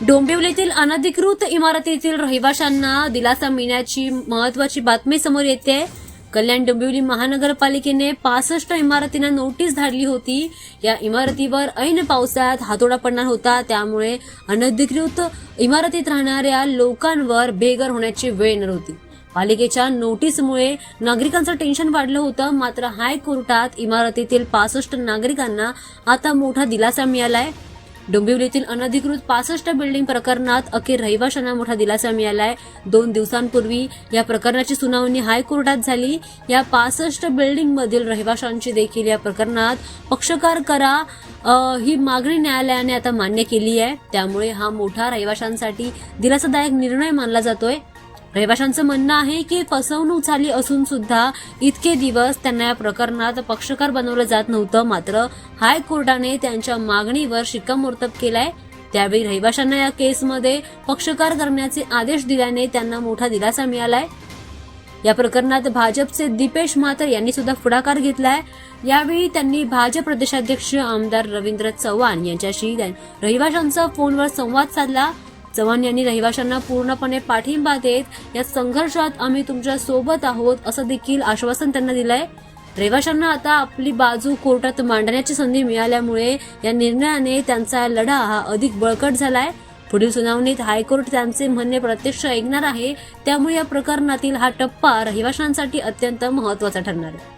डोंबिवलीतील अनधिकृत इमारतीतील रहिवाशांना दिलासा मिळण्याची महत्वाची बातमी समोर येते. कल्याण डोंबिवली महानगरपालिकेने 65 इमारतींना नोटीस धाडली होती. या इमारतीवर ऐन पावसाळ्यात हातोडा पडणार होता, त्यामुळे अनधिकृत इमारतीत राहणाऱ्या लोकांवर बेघर होण्याची वेळ येणार होती. पालिकेच्या नोटीसमुळे नागरिकांचं टेन्शन वाढलं होतं. मात्र हायकोर्टात इमारतीतील 65 नागरिकांना आता मोठा दिलासा मिळालाय. डोंबिवलीतील अनधिकृत 65 बिल्डिंग प्रकरणात अखेर रहिवाशांना मोठा दिलासा मिळालाय. 2 दिवसांपूर्वी या प्रकरणाची सुनावणी हायकोर्टात झाली. या 65 बिल्डिंग मधील रहिवाशांची देखील या प्रकरणात पक्षकार करा ही मागणी न्यायालयाने आता मान्य केली आहे. त्यामुळे हा मोठा रहिवाशांसाठी दिलासादायक निर्णय मानला जातोय. रहिवाशांचं म्हणणं आहे की फसवणूक झाली असून सुद्धा इतके दिवस त्यांना या प्रकरणात पक्षकार बनवलं जात नव्हतं. मात्र हायकोर्टाने त्यांच्या मागणीवर शिक्कामोर्तब केलाय. त्यावेळी रहिवाशांना या केसमध्ये पक्षकार करण्याचे आदेश दिल्याने त्यांना मोठा दिलासा मिळालाय. या प्रकरणात भाजपचे दीपेश म्हातर यांनी सुद्धा पुढाकार घेतलाय. यावेळी त्यांनी भाजप प्रदेशाध्यक्ष आमदार रवींद्र चव्हाण यांच्याशी रहिवाशांचा फोनवर संवाद साधला. चव्हाण यांनी रहिवाशांना पूर्णपणे पाठिंबा देत या संघर्षात आम्ही तुमच्या सोबत आहोत असं देखील आश्वासन त्यांना दिलंय. रहिवाशांना आता आपली बाजू कोर्टात मांडण्याची संधी मिळाल्यामुळे या निर्णयाने त्यांचा लढा हा अधिक बळकट झालाय. पुढील सुनावणीत हायकोर्ट त्यांचे म्हणणे प्रत्यक्ष ऐकणार आहे. त्यामुळे या प्रकरणातील हा टप्पा रहिवाशांसाठी अत्यंत महत्त्वाचा ठरणार आहे.